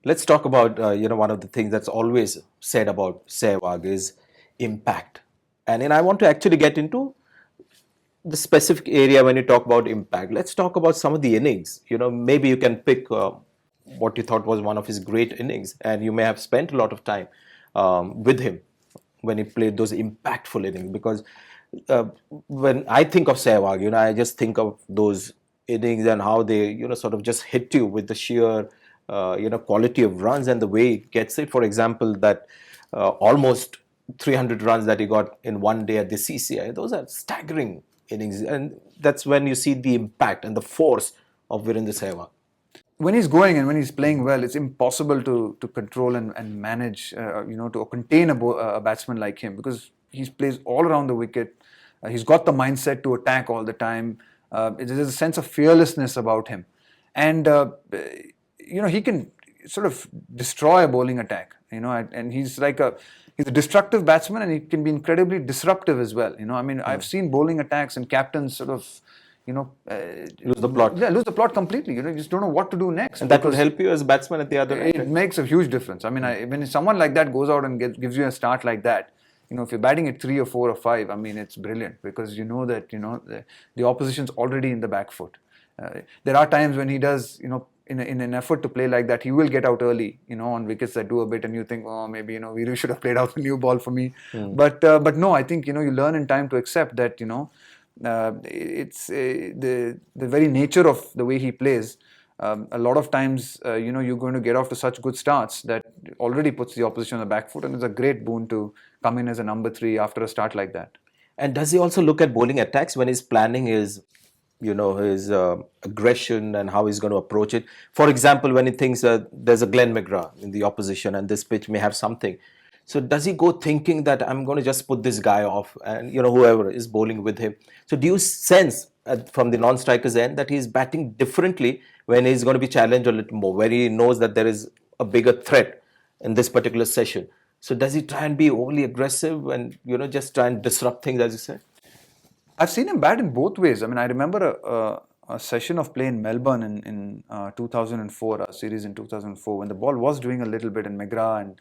Let's talk about one of the things that's always said about Sehwag is impact, and I want to actually get into the specific area when you talk about impact. Let's talk about some of the innings. Maybe you can pick what you thought was one of his great innings, and you may have spent a lot of time with him when he played those impactful innings. Because uh, when I think of Sehwag, I just think of those innings and how they, sort of just hit you with the sheer, quality of runs and the way he gets it. For example, that almost 300 runs that he got in one day at the CCI, those are staggering innings, and that's when you see the impact and the force of Virender Sehwag. When he's going and when he's playing well, it's impossible to control and manage, to contain a batsman like him, because he plays all around the wicket. He's got the mindset to attack all the time. There's a sense of fearlessness about him, and he can sort of destroy a bowling attack. And he's he's a destructive batsman, and he can be incredibly disruptive as well. I've seen bowling attacks and captains sort of Lose the plot. yeah, lose the plot completely. You just don't know what to do next. And that will help you as a batsman at the other end. It makes a huge difference. When someone like that goes out and gives you a start like that, if you're batting at 3 or 4 or 5, it's brilliant, because you know that the opposition's already in the back foot. There are times when he does, in an effort to play like that, he will get out early, on wickets that do a bit, and you think, oh, maybe Viru should have played out the new ball for me. But no, I think you learn in time to accept that it's the very nature of the way he plays. A lot of times, you're going to get off to such good starts that already puts the opposition on the back foot, and it's a great boon to come in as a number 3 after a start like that. And does he also look at bowling attacks when he's planning his aggression and how he's going to approach it? For example, when he thinks there's a Glenn McGrath in the opposition and this pitch may have something. So does he go thinking that I'm going to just put this guy off and, whoever is bowling with him? So do you sense from the non-striker's end that he's batting differently when he's going to be challenged a little more, where he knows that there is a bigger threat in this particular session? So does he try and be overly aggressive and, just try and disrupt things, as you said? I've seen him bat in both ways. I remember a session of play in Melbourne in 2004, a series in 2004, when the ball was doing a little bit, and McGrath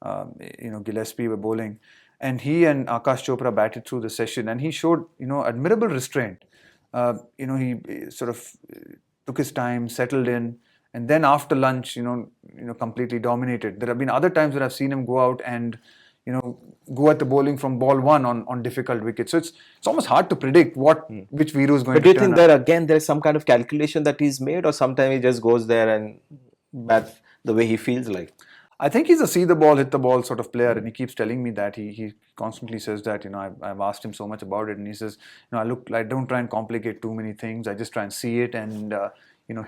and Gillespie were bowling, and he and Akash Chopra batted through the session, and he showed admirable restraint. He sort of took his time, settled in, and then after lunch, completely dominated. There have been other times where I've seen him go out and go at the bowling from ball 1 on difficult wickets. So it's almost hard to predict which Viru is going to turn up. But do you think that again there's some kind of calculation that he's made, or sometimes he just goes there and bats the way he feels like? I think he's a see the ball, hit the ball sort of player, and he keeps telling me that. He constantly says that. I've asked him so much about it, and he says, I don't try and complicate too many things. I just try and see it and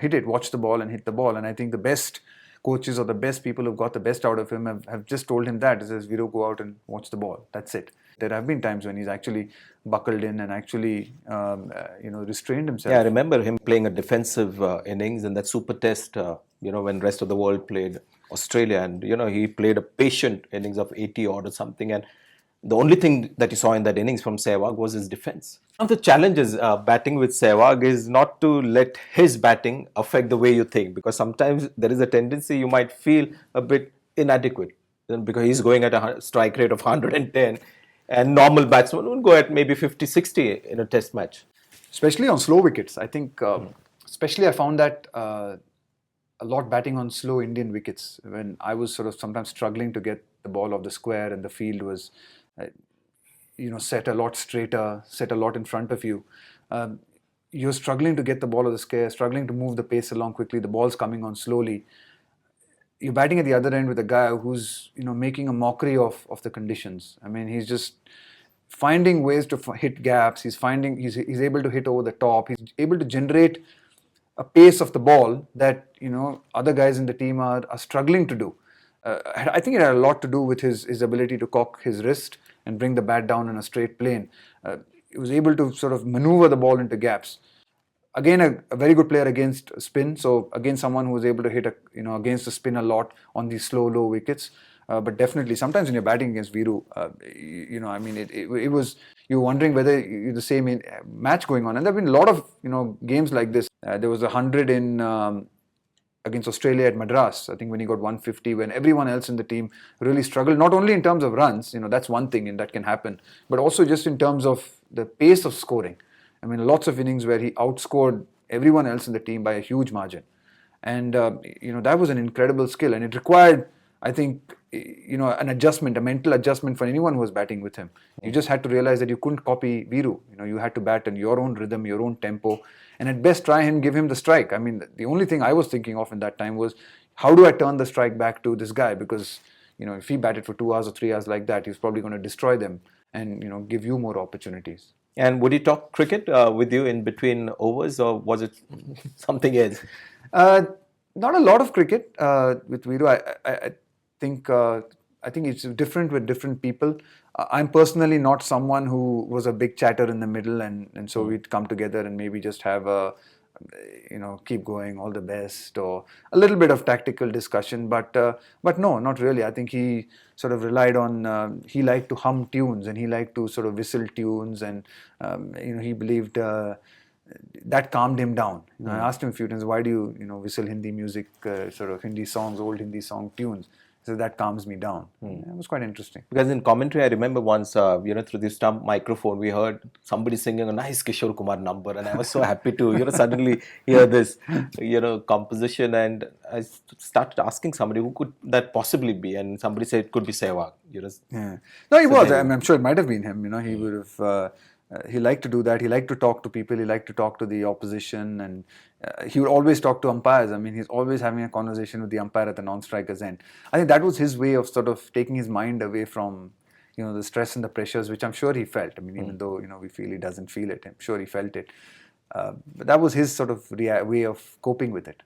hit it, watch the ball and hit the ball. And I think the best coaches or the best people who've got the best out of him have just told him that. He says, Viru, go out and watch the ball. That's it. There have been times when he's actually buckled in and actually restrained himself. Yeah, I remember him playing a defensive innings in that super test, when rest of the world played Australia, and he played a patient innings of 80 odd or something, and the only thing that you saw in that innings from Sehwag was his defense. One of the challenges batting with Sehwag is not to let his batting affect the way you think, because sometimes there is a tendency you might feel a bit inadequate because he's going at a strike rate of 110, and normal batsmen would go at maybe 50-60 in a test match. Especially on slow wickets. I think, especially I found that a lot batting on slow Indian wickets, when I was sort of sometimes struggling to get the ball off the square and the field was set a lot straighter, set a lot in front of you. You're struggling to get the ball off the square, struggling to move the pace along quickly, the ball's coming on slowly. You're batting at the other end with a guy who's making a mockery of the conditions. He's just finding ways to hit gaps. He's able to hit over the top. He's able to generate a pace of the ball that other guys in the team are struggling to do. I think it had a lot to do with his ability to cock his wrist and bring the bat down in a straight plane. He was able to sort of maneuver the ball into gaps. Again, a very good player against spin. So again, someone who was able to hit against the spin a lot on these slow, low wickets. But definitely, sometimes when you're batting against Viru, it was, you're wondering whether you're the same match going on. And there have been a lot of games like this. There was 100 in against Australia at Madras. I think when he got 150, when everyone else in the team really struggled, not only in terms of runs, that's one thing and that can happen, but also just in terms of the pace of scoring. I mean, lots of innings where he outscored everyone else in the team by a huge margin. And, that was an incredible skill. And it required, I think, an adjustment, a mental adjustment for anyone who was batting with him. You just had to realize that you couldn't copy Viru. You had to bat in your own rhythm, your own tempo, and at best try and give him the strike. I mean, the only thing I was thinking of in that time was, how do I turn the strike back to this guy? Because, if he batted for 2 hours or 3 hours like that, he's probably going to destroy them and, give you more opportunities. And would he talk cricket with you in between overs, or was it something else? Not a lot of cricket with Viru. I think it's different with different people. I'm personally not someone who was a big chatter in the middle, and so we'd come together and maybe just have a, keep going, all the best, or a little bit of tactical discussion. But no, not really. I think he sort of relied on, he liked to hum tunes and he liked to sort of whistle tunes, and he believed that calmed him down. I asked him a few times, why do you whistle Hindi music, sort of Hindi songs, old Hindi song tunes? So that calms me down. It was quite interesting. Because in commentary, I remember once, through the stump microphone, we heard somebody singing a nice Kishore Kumar number, and I was so happy to, suddenly hear this, composition, and I started asking somebody who could that possibly be, and somebody said it could be Sehwag. Yeah. No, he was. I'm sure it might have been him. He would have. He liked to do that. He liked to talk to people. He liked to talk to the opposition, and he would always talk to umpires. I mean, he's always having a conversation with the umpire at the non-striker's end. I think that was his way of sort of taking his mind away from, the stress and the pressures, which I'm sure he felt. I mean, even though, we feel he doesn't feel it, I'm sure he felt it. But that was his sort of way of coping with it.